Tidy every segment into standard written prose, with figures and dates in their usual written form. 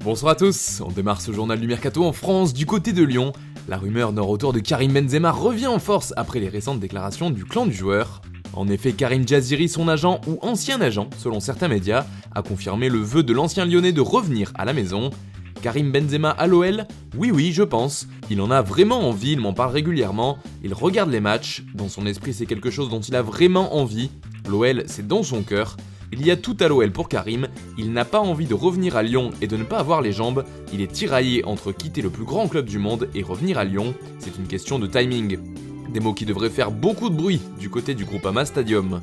Bonsoir à tous, on démarre ce journal du Mercato en France, du côté de Lyon. La rumeur d'un retour de Karim Benzema revient en force après les récentes déclarations du clan du joueur. En effet, Karim Jaziri, son agent ou ancien agent, selon certains médias, a confirmé le vœu de l'ancien lyonnais de revenir à la maison. Karim Benzema à l'OL ? Oui, je pense. Il en a vraiment envie, il m'en parle régulièrement. Il regarde les matchs, dans son esprit c'est quelque chose dont il a vraiment envie. L'OL, c'est dans son cœur. Il y a tout à l'OL pour Karim, il n'a pas envie de revenir à Lyon et de ne pas avoir les jambes, il est tiraillé entre quitter le plus grand club du monde et revenir à Lyon, c'est une question de timing. Des mots qui devraient faire beaucoup de bruit du côté du Groupama Stadium.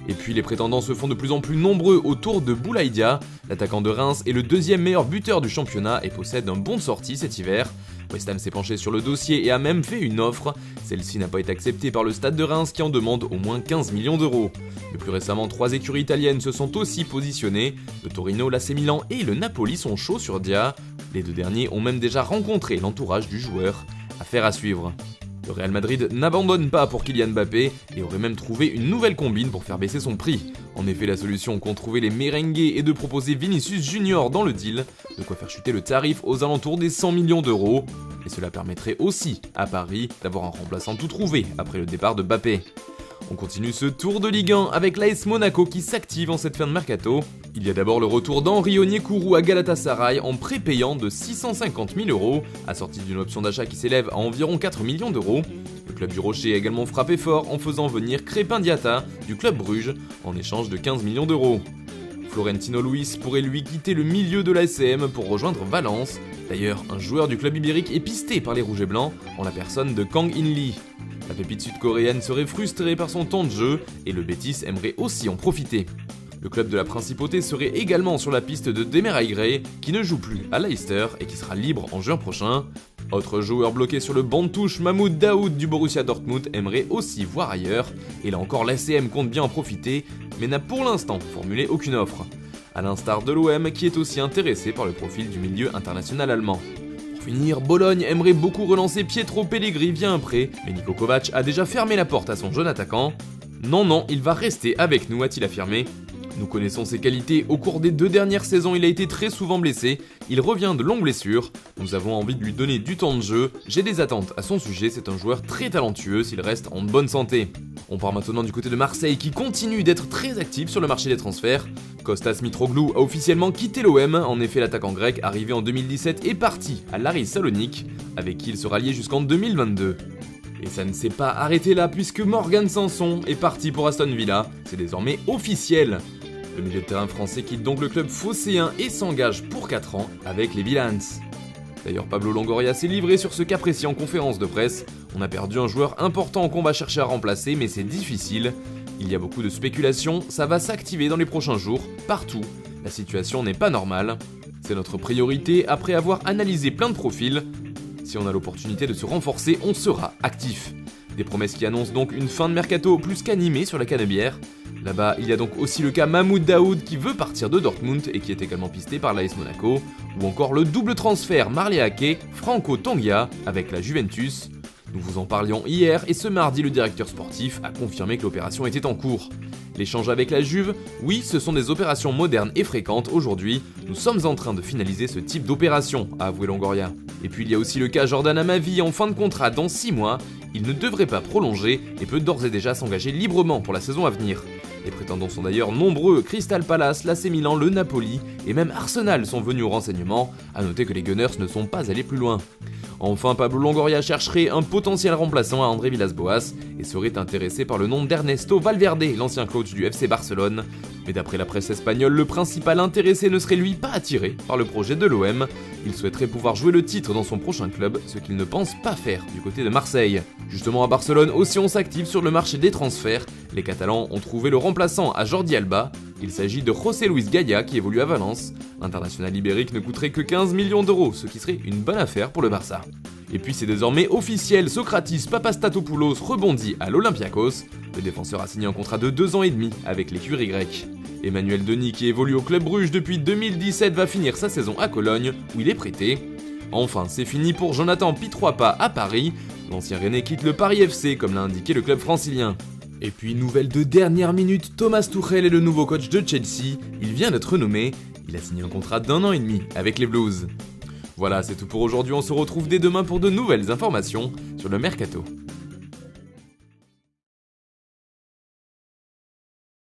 Et puis les prétendants se font de plus en plus nombreux autour de Boulaïdia. L'attaquant de Reims est le deuxième meilleur buteur du championnat et possède un bon de sortie cet hiver. West Ham s'est penché sur le dossier et a même fait une offre. Celle-ci n'a pas été acceptée par le Stade de Reims qui en demande au moins 15 millions d'euros. Mais plus récemment, 3 écuries italiennes se sont aussi positionnées. Le Torino, l'AC Milan et le Napoli sont chauds sur Dia. Les deux derniers ont même déjà rencontré l'entourage du joueur. Affaire à suivre. Le Real Madrid n'abandonne pas pour Kylian Mbappé et aurait même trouvé une nouvelle combine pour faire baisser son prix. En effet, la solution qu'ont trouvé les merengues est de proposer Vinicius Junior dans le deal, de quoi faire chuter le tarif aux alentours des 100 millions d'euros. Et cela permettrait aussi à Paris d'avoir un remplaçant tout trouvé après le départ de Mbappé. On continue ce tour de Ligue 1 avec l'AS Monaco qui s'active en cette fin de mercato. Il y a d'abord le retour d'Henri Onyekuru à Galatasaray en prépayant de 650 000 euros, assorti d'une option d'achat qui s'élève à environ 4 millions d'euros. Le club du Rocher a également frappé fort en faisant venir Crépin Diatta du club Bruges en échange de 15 millions d'euros. Florentino Luis pourrait lui quitter le milieu de l'ASM pour rejoindre Valence. D'ailleurs, un joueur du club ibérique est pisté par les Rouges et Blancs en la personne de Kang In Lee. La pépite sud-coréenne serait frustrée par son temps de jeu et le Betis aimerait aussi en profiter. Le club de la Principauté serait également sur la piste de Demarai Gray qui ne joue plus à Leicester et qui sera libre en juin prochain. Autre joueur bloqué sur le banc de touche, Mahmoud Daoud du Borussia Dortmund aimerait aussi voir ailleurs, et là encore l'ACM compte bien en profiter, mais n'a pour l'instant formulé aucune offre. À l'instar de l'OM qui est aussi intéressé par le profil du milieu international allemand. Pour finir, Bologne aimerait beaucoup relancer Pietro Pellegrini via un prêt, mais Niko Kovac a déjà fermé la porte à son jeune attaquant. Non, il va rester avec nous, a-t-il affirmé. Nous connaissons ses qualités, au cours des 2 dernières saisons il a été très souvent blessé, il revient de longues blessures, nous avons envie de lui donner du temps de jeu, j'ai des attentes à son sujet, c'est un joueur très talentueux s'il reste en bonne santé. On part maintenant du côté de Marseille qui continue d'être très actif sur le marché des transferts. Kostas Mitroglou a officiellement quitté l'OM, en effet l'attaquant grec arrivé en 2017 est parti à l'Aris Salonique, avec qui il sera lié jusqu'en 2022. Et ça ne s'est pas arrêté là puisque Morgan Sanson est parti pour Aston Villa, c'est désormais officiel. Le milieu de terrain français quitte donc le club phocéen et s'engage pour 4 ans avec les Villans. D'ailleurs, Pablo Longoria s'est livré sur ce cas précis en conférence de presse. On a perdu un joueur important qu'on va chercher à remplacer, mais c'est difficile. Il y a beaucoup de spéculations, ça va s'activer dans les prochains jours, partout. La situation n'est pas normale. C'est notre priorité après avoir analysé plein de profils. Si on a l'opportunité de se renforcer, on sera actif. Des promesses qui annoncent donc une fin de mercato plus qu'animée sur la canebière. Là-bas, il y a donc aussi le cas Mahmoud Daoud qui veut partir de Dortmund et qui est également pisté par l'AS Monaco, ou encore le double transfert Marley Ake, Franco Tongia avec la Juventus. Nous vous en parlions hier et ce mardi, le directeur sportif a confirmé que l'opération était en cours. L'échange avec la Juve, oui, ce sont des opérations modernes et fréquentes aujourd'hui. Nous sommes en train de finaliser ce type d'opération, a avoué Longoria. Et puis il y a aussi le cas Jordan Amavi en fin de contrat dans 6 mois. Il ne devrait pas prolonger et peut d'ores et déjà s'engager librement pour la saison à venir. Les prétendants sont d'ailleurs nombreux, Crystal Palace, l'AC Milan, le Napoli et même Arsenal sont venus au renseignement, à noter que les Gunners ne sont pas allés plus loin. Enfin, Pablo Longoria chercherait un potentiel remplaçant à André Villas-Boas et serait intéressé par le nom d'Ernesto Valverde, l'ancien coach du FC Barcelone. Mais d'après la presse espagnole, le principal intéressé ne serait lui pas attiré par le projet de l'OM. Il souhaiterait pouvoir jouer le titre dans son prochain club, ce qu'il ne pense pas faire du côté de Marseille. Justement à Barcelone aussi on s'active sur le marché des transferts. Les Catalans ont trouvé le remplaçant à Jordi Alba. Il s'agit de José Luis Gaya qui évolue à Valence. L'international ibérique ne coûterait que 15 millions d'euros, ce qui serait une bonne affaire pour le Barça. Et puis c'est désormais officiel, Socratis Papastatopoulos rebondit à l'Olympiakos. Le défenseur a signé un contrat de 2 ans et demi avec l'écurie grecque. Emmanuel Denis qui évolue au club Bruges depuis 2017 va finir sa saison à Cologne où il est prêté. Enfin c'est fini pour Jonathan Pietroipa à Paris. L'ancien Rennais quitte le Paris FC comme l'a indiqué le club francilien. Et puis nouvelle de dernière minute, Thomas Tuchel est le nouveau coach de Chelsea, il vient d'être nommé, il a signé un contrat d'1 an et demi avec les Blues. Voilà, c'est tout pour aujourd'hui, on se retrouve dès demain pour de nouvelles informations sur le Mercato.